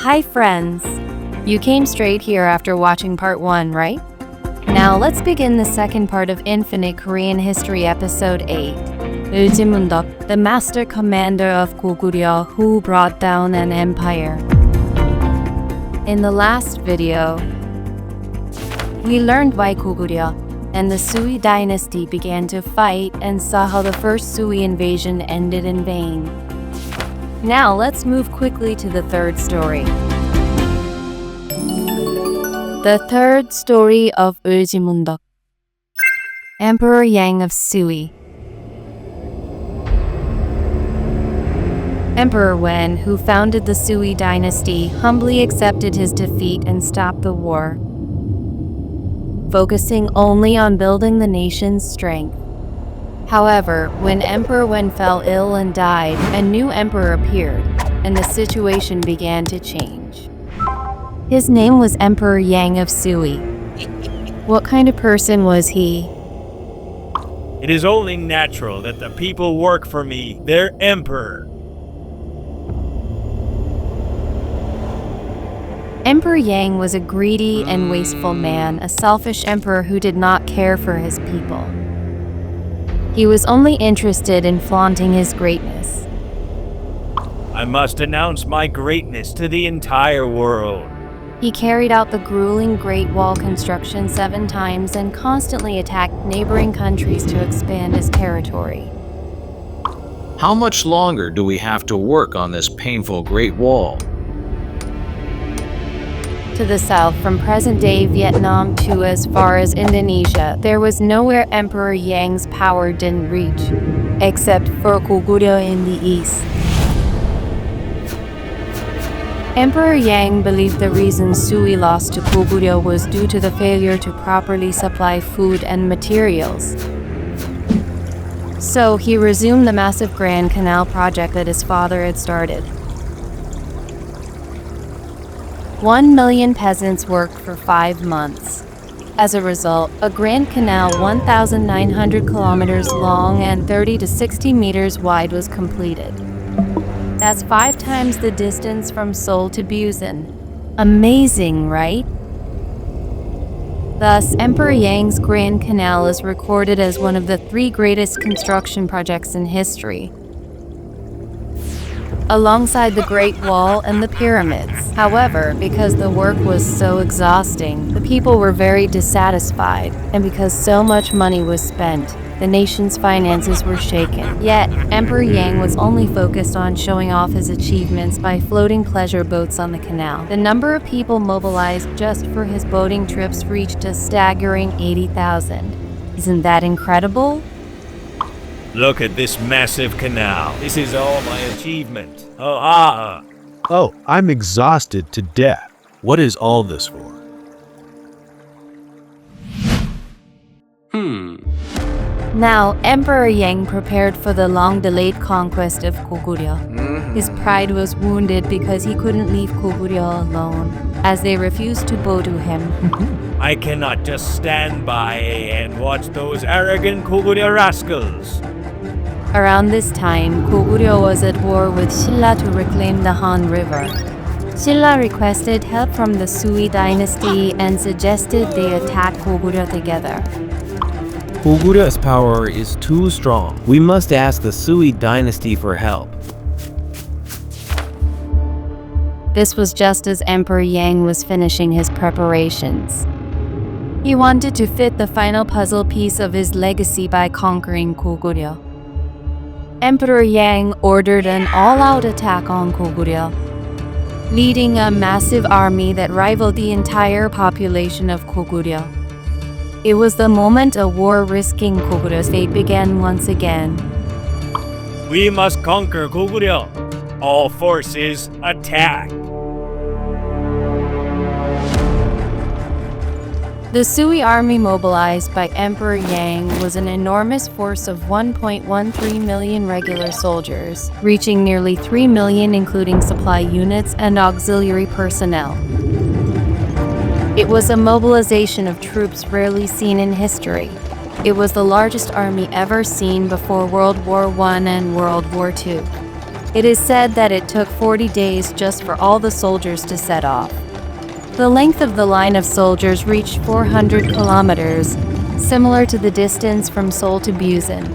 Hi friends! You came straight here after watching part 1, right? Now let's begin the second part of Infinite Korean History Episode 8. Eulji Mundeok, the master commander of Goguryeo, who brought down an empire. In the last video, we learned why Goguryeo and the Sui Dynasty began to fight and saw how the first Sui invasion ended in vain. Now let's move quickly to the third story. The third story of Eulji Mundeok, Emperor Yang of Sui. Emperor Wen, who founded the Sui dynasty, humbly accepted his defeat and stopped the war, focusing only on building the nation's strength. However, when Emperor Wen fell ill and died, a new emperor appeared, and the situation began to change. His name was Emperor Yang of Sui. What kind of person was he? It is only natural that the people work for me, their emperor. Emperor Yang was a greedy and wasteful man, a selfish emperor who did not care for his people. He was only interested in flaunting his greatness. I must announce my greatness to the entire world. He carried out the grueling Great Wall construction 7 times and constantly attacked neighboring countries to expand his territory. How much longer do we have to work on this painful Great Wall? To the south, from present-day Vietnam to as far as Indonesia, there was nowhere Emperor Yang's power didn't reach, except for Goguryeo in the east. Emperor Yang believed the reason Sui lost to Goguryeo was due to the failure to properly supply food and materials. So he resumed the massive Grand Canal project that his father had started. 1 million peasants worked for 5 months. As a result, a Grand Canal 1,900 kilometers long and 30 to 60 meters wide was completed. That's 5 times the distance from Seoul to Busan. Amazing, right? Thus, Emperor Yang's Grand Canal is recorded as one of the 3 greatest construction projects in history, alongside the Great Wall and the pyramids. However, because the work was so exhausting, the people were very dissatisfied, and because so much money was spent, the nation's finances were shaken. Yet, Emperor Yang was only focused on showing off his achievements by floating pleasure boats on the canal. The number of people mobilized just for his boating trips reached a staggering 80,000. Isn't that incredible? Look at this massive canal. This is all my achievement. Oh, I'm exhausted to death. What is all this for? Now, Emperor Yang prepared for the long-delayed conquest of Goguryeo. His pride was wounded because he couldn't leave Goguryeo alone, as they refused to bow to him. I cannot just stand by and watch those arrogant Goguryeo rascals. Around this time, Goguryeo was at war with Silla to reclaim the Han River. Silla requested help from the Sui dynasty and suggested they attack Goguryeo together. Goguryeo power is too strong. We must ask the Sui dynasty for help. This was just as Emperor Yang was finishing his preparations. He wanted to fit the final puzzle piece of his legacy by conquering Goguryeo. Emperor Yang ordered an all-out attack on Goguryeo, leading a massive army that rivaled the entire population of Goguryeo. It was the moment a war risking Goguryeo's fate began once again. We must conquer Goguryeo. All forces, attack! The Sui army mobilized by Emperor Yang was an enormous force of 1.13 million regular soldiers, reaching nearly 3 million including supply units and auxiliary personnel. It was a mobilization of troops rarely seen in history. It was the largest army ever seen before World War I and World War II. It is said that it took 40 days just for all the soldiers to set off. The length of the line of soldiers reached 400 kilometers, similar to the distance from Seoul to Busan.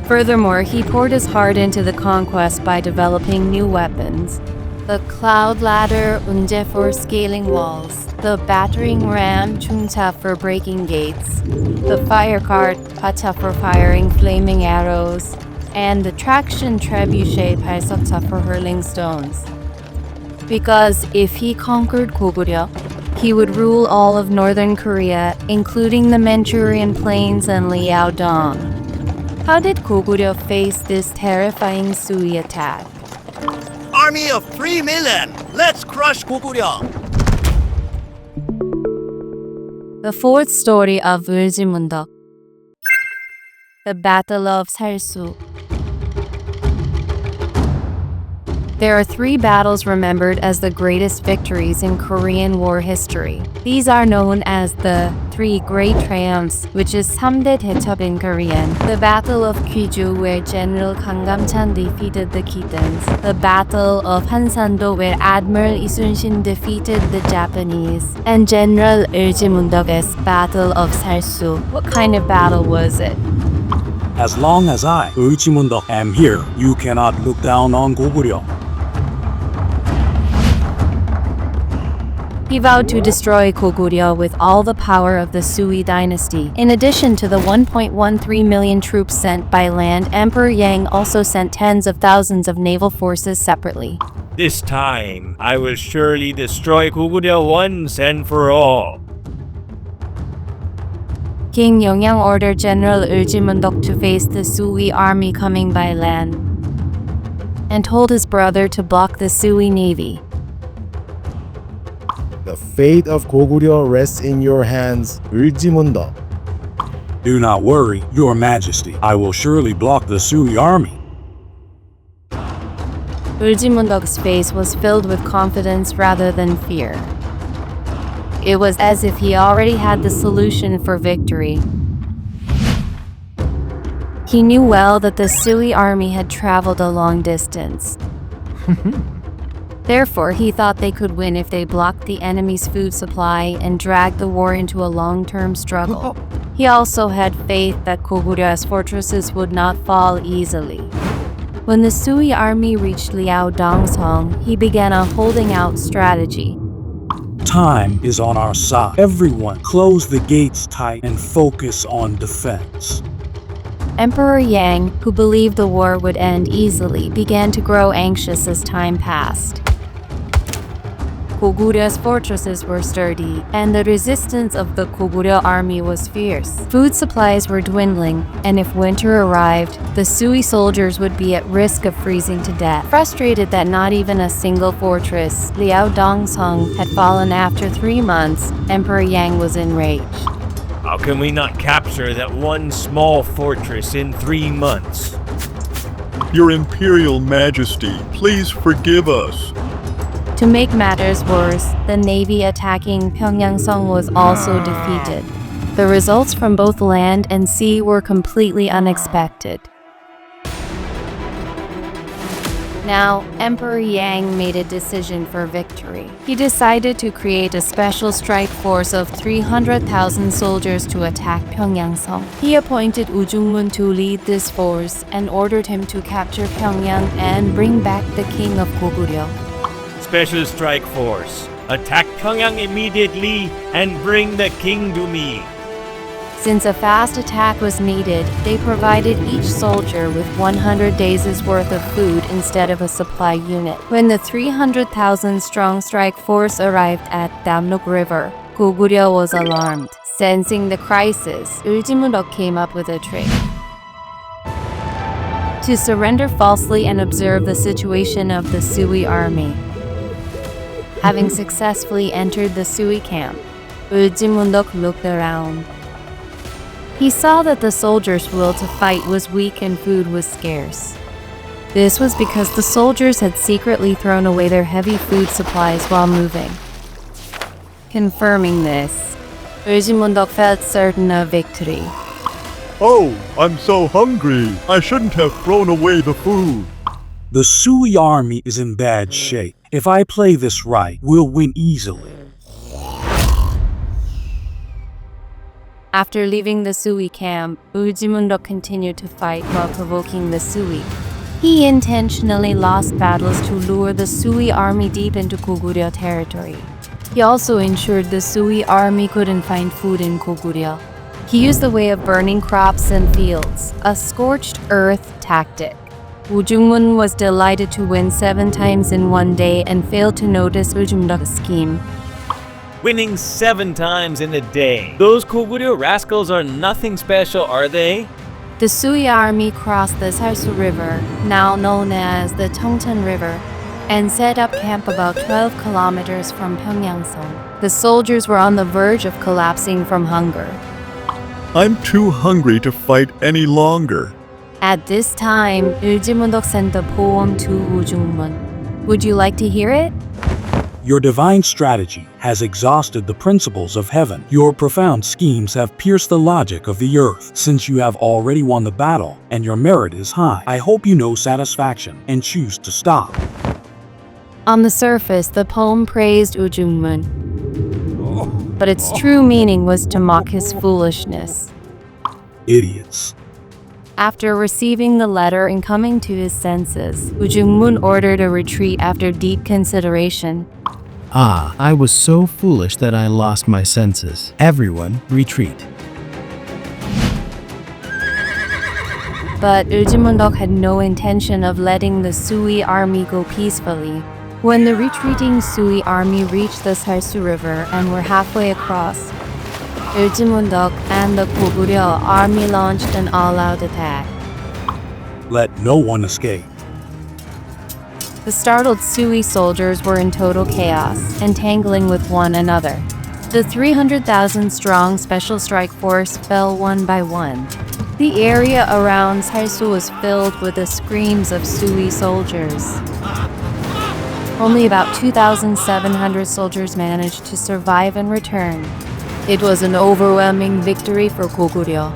Furthermore, he poured his heart into the conquest by developing new weapons. The cloud ladder Unje for scaling walls, the battering ram Chungcha for breaking gates, the fire cart Pacha for firing flaming arrows, and the traction trebuchet Palsokcha for hurling stones. Because if he conquered Goguryeo, he would rule all of northern Korea, including the Manchurian plains and Liaodong. How did Goguryeo face this terrifying Sui attack? Army of 3 million! Let's crush Goguryeo! The fourth story of Eulji Mundeok, the Battle of Salsu. There are 3 battles remembered as the greatest victories in Korean War history. These are known as the 3 Great Triumphs, which is Samdae Daechop in Korean. The Battle of Gwiju, where General Kanggamchan defeated the Khitans. The Battle of Hansando, where Admiral Isunshin defeated the Japanese. And General Eulji Mundeok's Battle of Salsu. What kind of battle was it? As long as I, Eulji Mundeok, am here, you cannot look down on Goguryeo. He vowed to destroy Goguryeo with all the power of the Sui Dynasty. In addition to the 1.13 million troops sent by land, Emperor Yang also sent tens of thousands of naval forces separately. This time, I will surely destroy Goguryeo once and for all. King Yongyang ordered General Eulji Mundeok to face the Sui army coming by land, and told his brother to block the Sui navy. The fate of Goguryeo rests in your hands, Eulji Mundeok. Do not worry, Your Majesty. I will surely block the Sui army. Eulji Mundeok's face was filled with confidence rather than fear. It was as if he already had the solution for victory. He knew well that the Sui army had traveled a long distance. Therefore, he thought they could win if they blocked the enemy's food supply and dragged the war into a long-term struggle. He also had faith that Goguryeo fortresses would not fall easily. When the Sui army reached Liaodong, he began a holding out strategy. Time is on our side. Everyone, close the gates tight and focus on defense. Emperor Yang, who believed the war would end easily, began to grow anxious as time passed. Goguryeo fortresses were sturdy, and the resistance of the Goguryeo army was fierce. Food supplies were dwindling, and if winter arrived, the Sui soldiers would be at risk of freezing to death. Frustrated that not even a single fortress, Liaodong had fallen after 3 months, Emperor Yang was enraged. How can we not capture that one small fortress in 3 months? Your Imperial Majesty, please forgive us. To make matters worse, the navy attacking Pyeongyangsong was also defeated. The results from both land and sea were completely unexpected. Now, Emperor Yang made a decision for victory. He decided to create a special strike force of 300,000 soldiers to attack Pyeongyangsong. He appointed Woo Jung-mun to lead this force and ordered him to capture Pyongyang and bring back the king of Goguryeo. Special strike force, attack Pyongyang immediately and bring the king to me. Since a fast attack was needed, they provided each soldier with 100 days' worth of food instead of a supply unit. When the 300,000-strong strike force arrived at Damnok River, Goguryeo was alarmed. Sensing the crisis, Eulji Mundeok came up with a trick. To surrender falsely and observe the situation of the Sui army. Having successfully entered the Sui camp, Eulji Mundeok looked around. He saw that the soldiers' will to fight was weak and food was scarce. This was because the soldiers had secretly thrown away their heavy food supplies while moving. Confirming this, Eulji Mundeok felt certain of victory. Oh, I'm so hungry. I shouldn't have thrown away the food. The Sui army is in bad shape. If I play this right, we'll win easily. After leaving the Sui camp, Eulji Mundeok continued to fight while provoking the Sui. He intentionally lost battles to lure the Sui army deep into Goguryeo territory. He also ensured the Sui army couldn't find food in Goguryeo. He used the way of burning crops and fields, a scorched earth tactic. Woo Jung-mun was delighted to win 7 times in one day and failed to notice Eulji Mundeok's scheme. Winning 7 times in a day. Those Goguryeo rascals are nothing special, are they? The Sui army crossed the Salsu River, now known as the Tongcheon River, and set up camp about 12 kilometers from Pyeongyang-song. The soldiers were on the verge of collapsing from hunger. I'm too hungry to fight any longer. At this time, Eulji Mundeok sent the poem to Woo Jung-mun. Would you like to hear it? Your divine strategy has exhausted the principles of heaven. Your profound schemes have pierced the logic of the earth. Since you have already won the battle and your merit is high, I hope you know satisfaction and choose to stop. On the surface, the poem praised Woo Jung-mun, but its true meaning was to mock his foolishness. Idiots. After receiving the letter and coming to his senses, Woo Jung-mun ordered a retreat after deep consideration. Ah, I was so foolish that I lost my senses. Everyone, retreat. But Eulji Mundeok had no intention of letting the Sui army go peacefully. When the retreating Sui army reached the Salsu River and were halfway across, Eulji Mundeok and the Goguryeo army launched an all-out attack. Let no one escape. The startled Sui soldiers were in total chaos, entangling with one another. The 300,000-strong Special Strike Force fell one by one. The area around Salsu was filled with the screams of Sui soldiers. Only about 2,700 soldiers managed to survive and return. It was an overwhelming victory for Goguryeo.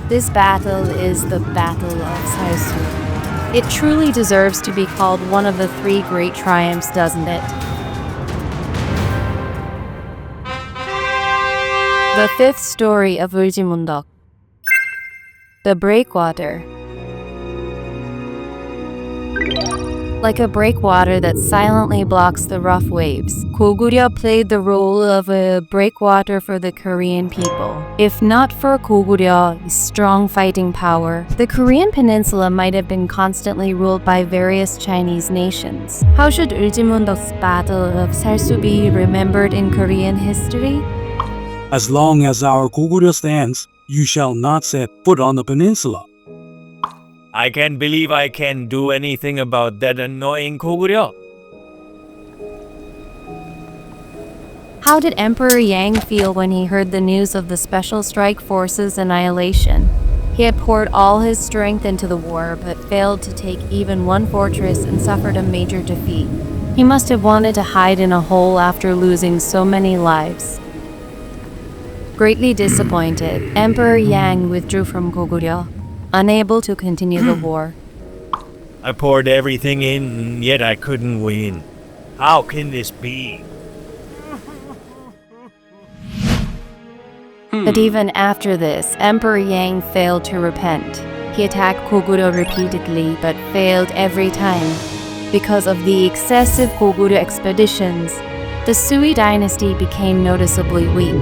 This battle is the Battle of Salsu. It truly deserves to be called one of the 3 great triumphs, doesn't it? The 5th story of Eulji Mundeok. The Breakwater. Like a breakwater that silently blocks the rough waves, Goguryeo played the role of a breakwater for the Korean people. If not for Goguryeo's strong fighting power, the Korean peninsula might have been constantly ruled by various Chinese nations. How should Eulji Mundeok's Battle of Salsu be remembered in Korean history? As long as our Goguryeo stands, you shall not set foot on the peninsula. I can't believe I can do anything about that annoying Goguryeo. How did Emperor Yang feel when he heard the news of the Special Strike Force's annihilation? He had poured all his strength into the war, but failed to take even one fortress and suffered a major defeat. He must have wanted to hide in a hole after losing so many lives. Greatly disappointed, Emperor Yang withdrew from Goguryeo, unable to continue the war. I poured everything in, yet I couldn't win. How can this be? But even after this, Emperor Yang failed to repent. He attacked Goguryeo repeatedly, but failed every time. Because of the excessive Goguryeo expeditions, the Sui Dynasty became noticeably weak.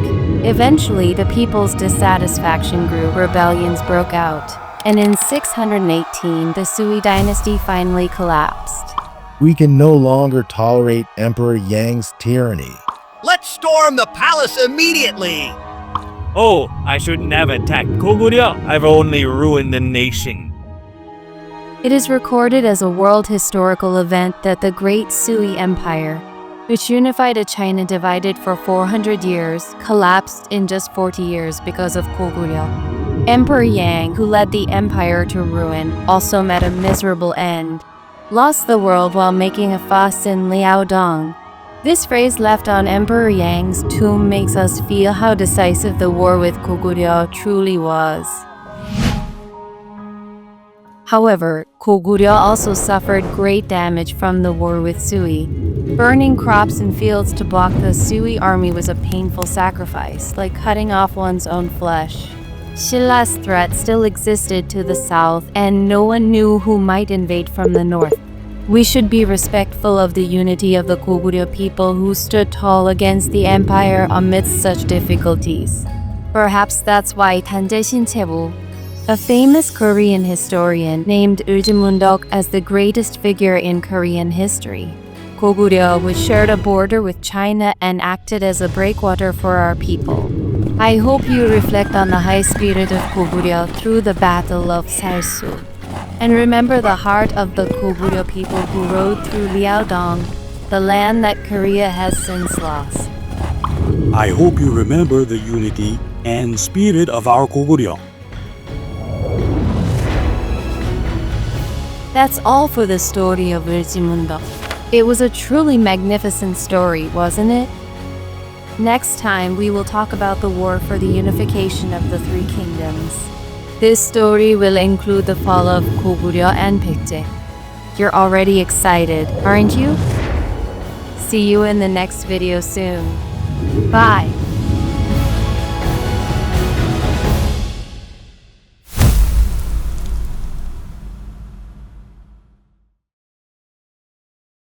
Eventually, the people's dissatisfaction grew, rebellions broke out, and in 618, the Sui Dynasty finally collapsed. We can no longer tolerate Emperor Yang's tyranny. Let's storm the palace immediately! Oh, I shouldn't have attacked Goguryeo. I've only ruined the nation. It is recorded as a world historical event that the Great Sui Empire, which unified a China divided for 400 years, collapsed in just 40 years because of Goguryeo. Emperor Yang, who led the empire to ruin, also met a miserable end, lost the world while making a fuss in Liaodong. This phrase left on Emperor Yang's tomb makes us feel how decisive the war with Goguryeo truly was. However, Goguryeo also suffered great damage from the war with Sui. Burning crops and fields to block the Sui army was a painful sacrifice, like cutting off one's own flesh. Shila's threat still existed to the south, and no one knew who might invade from the north. We should be respectful of the unity of the Goguryeo people who stood tall against the empire amidst such difficulties. Perhaps that's why Tanjae Chebu, a famous Korean historian, named Eulji Mundeok as the greatest figure in Korean history. Goguryeo, which shared a border with China and acted as a breakwater for our people. I hope you reflect on the high spirit of Goguryeo through the Battle of Salsu. And remember the heart of the Goguryeo people who rode through Liaodong, the land that Korea has since lost. I hope you remember the unity and spirit of our Goguryeo. That's all for the story of Eulji Mundeok. It was a truly magnificent story, wasn't it? Next time, we will talk about the war for the unification of the three kingdoms. This story will include the fall of Goguryeo and Baekje. You're already excited, aren't you? See you in the next video soon. Bye!